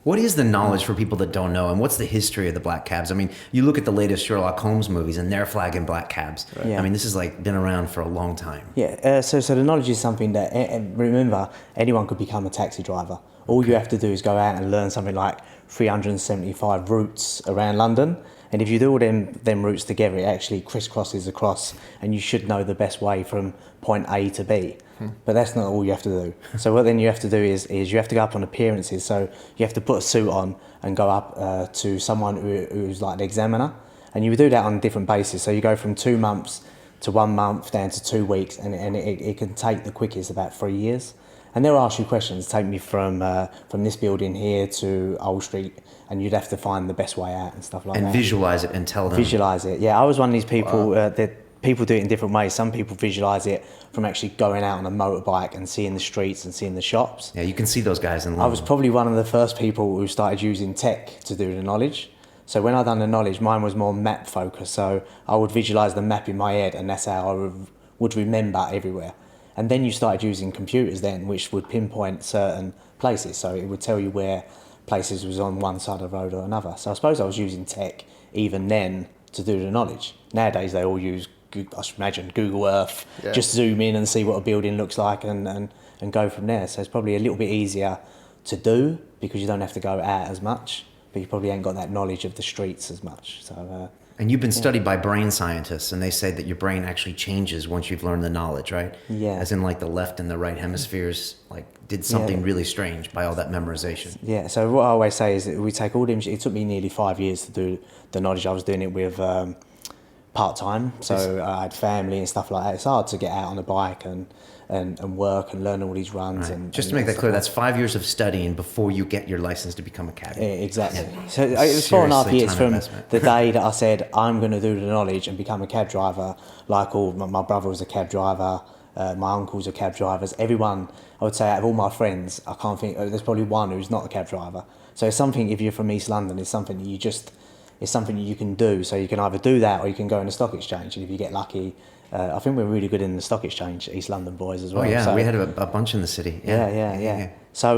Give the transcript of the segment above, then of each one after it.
What is the knowledge for people that don't know, and what's the history of the black cabs? I mean, you look at the latest Sherlock Holmes movies, and they're flagging black cabs. Right. Yeah. I mean, this has like been around for a long time. Yeah. So the knowledge is something that, remember, anyone could become a taxi driver. All you have to do is go out and learn something like 375 routes around London. And if you do all them routes together, it actually crisscrosses across, and you should know the best way from point A to B. But that's not all you have to do. So what then you have to do is you have to go up on appearances. So you have to put a suit on and go up to someone who's like the examiner. And you would do that on different bases. So you go from 2 months to 1 month down to 2 weeks, and it can take the quickest about 3 years. And they'll ask you questions. Take me from this building here to Old Street, and you'd have to find the best way out and stuff like that. And visualize it and tell them. Visualize it. Yeah, I was one of these people that people do it in different ways. Some people visualize it from actually going out on a motorbike and seeing the streets and seeing the shops. Yeah, you can see those guys in London. I was probably one of the first people who started using tech to do the knowledge. So when I done the knowledge, mine was more map focused. So I would visualize the map in my head, and that's how I would remember everywhere. And then you started using computers then, which would pinpoint certain places. So it would tell you where places was on one side of the road or another. So I suppose I was using tech even then to do the knowledge. Nowadays they all use, I should imagine, Google Earth. Yeah. Just zoom in and see what a building looks like and go from there. So it's probably a little bit easier to do because you don't have to go out as much, but you probably ain't got that knowledge of the streets as much. So. And you've been studied by brain scientists, and they say that your brain actually changes once you've learned the knowledge, right? Yeah. As in, like, the left and the right hemispheres, like, did something really strange by all that memorization. Yeah, so what I always say is that we take all them, it took me nearly 5 years to do the knowledge. I was doing it with part-time, so I had family and stuff like that. It's hard to get out on a bike and work and learn all these runs. Right. And just to make that clear, that's 5 years of studying before you get your license to become a caddy. Exactly. So it was 4.5 years from the day that I said I'm going to do the knowledge and become a cab driver. Like all my brother was a cab driver, my uncles are cab drivers. Everyone, I would say, out of all my friends, I can't think. There's probably one who's not a cab driver. So it's something. If you're from East London, it's something it's something you can do. So you can either do that or you can go in the stock exchange. And if you get lucky. I think we're really good in the stock exchange, East London boys as well. Oh yeah, so, we had a bunch in the city. Yeah. So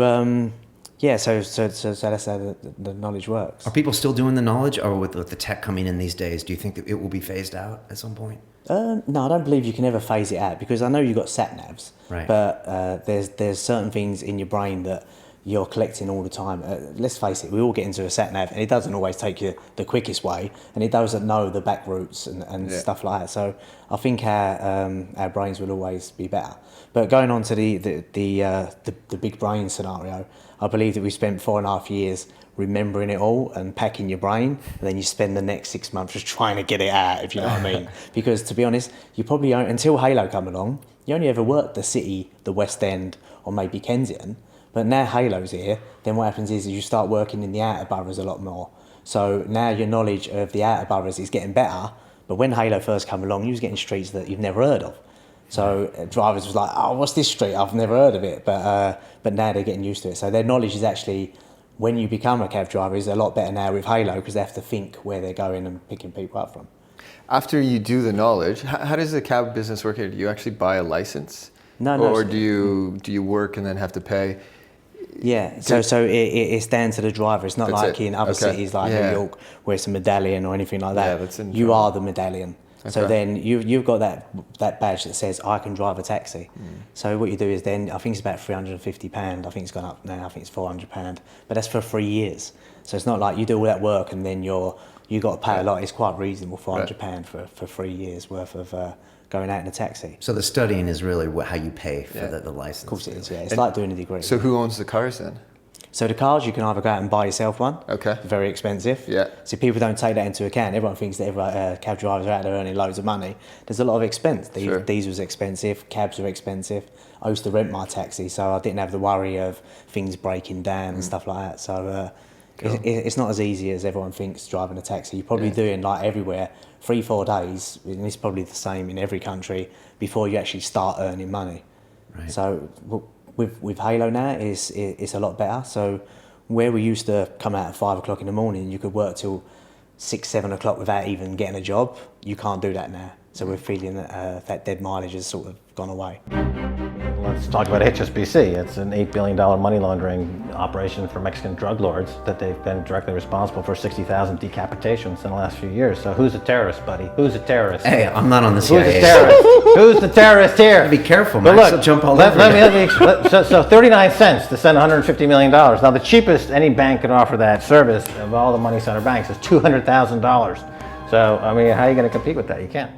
that's how the knowledge works. Are people still doing the knowledge, or with the tech coming in these days, do you think that it will be phased out at some point? No, I don't believe you can ever phase it out, because I know you've got sat navs, right. But there's certain things in your brain that you're collecting all the time. Let's face it, we all get into a sat nav and it doesn't always take you the quickest way, and it doesn't know the back routes and stuff like that. So I think our brains will always be better. But going on to the big brain scenario, I believe that we spent 4.5 years remembering it all and packing your brain, and then you spend the next 6 months just trying to get it out, if you know what I mean. Because to be honest, you probably until Hailo come along, you only ever worked the city, the West End, or maybe Kensington. But now Halo's here, then what happens is you start working in the outer boroughs a lot more. So now your knowledge of the outer boroughs is getting better, but when Hailo first came along, you was getting streets that you've never heard of. So drivers was like, oh, what's this street? I've never heard of it. But now they're getting used to it. So their knowledge is actually, when you become a cab driver, is a lot better now with Hailo, because they have to think where they're going and picking people up from. After you do the knowledge, how does the cab business work here? Do you actually buy a license? No. Or do you work and then have to pay? Yeah, so it's down to the driver. It's not like in other cities like New York where it's a medallion or anything like that. Yeah, you are the medallion. Okay. So then you've got that badge that says I can drive a taxi. So what you do is then, I think it's about £350. I think it's gone up now. I think it's £400. But that's for 3 years. So it's not like you do all that work and then you got to pay a lot. It's quite reasonable, £400 for 3 years worth of going out in a taxi. So the studying is really how you pay for the license. Of course it is, yeah. It's like doing a degree. So who owns the cars then? So the cars, you can either go out and buy yourself one. Okay. Very expensive. Yeah. So people don't take that into account. Everyone thinks that cab drivers are out there earning loads of money. There's a lot of expense. Sure. Diesel's expensive, cabs are expensive. I used to rent my taxi, so I didn't have the worry of things breaking down and stuff like that. So cool. It's not as easy as everyone thinks driving a taxi. You're probably doing, like everywhere, 3-4 days, and it's probably the same in every country, before you actually start earning money. Right. So with Hailo now, it's a lot better. So where we used to come out at 5 o'clock in the morning, you could work till 6-7 o'clock without even getting a job. You can't do that now. So we're feeling that dead mileage has sort of gone away. let's talk about HSBC. It's an $8 billion money laundering operation for Mexican drug lords that they've been directly responsible for 60,000 decapitations in the last few years. So who's a terrorist, buddy? Who's a terrorist? Hey, I'm not on the Who's CIA. a terrorist? Who's the terrorist here? Be careful, But Max. look, They'll jump all let, over let you. me, so 39 cents to send $150 million. Now the cheapest any bank can offer that service of all the money center banks is $200,000. So, I mean, how are you going to compete with that? You can't.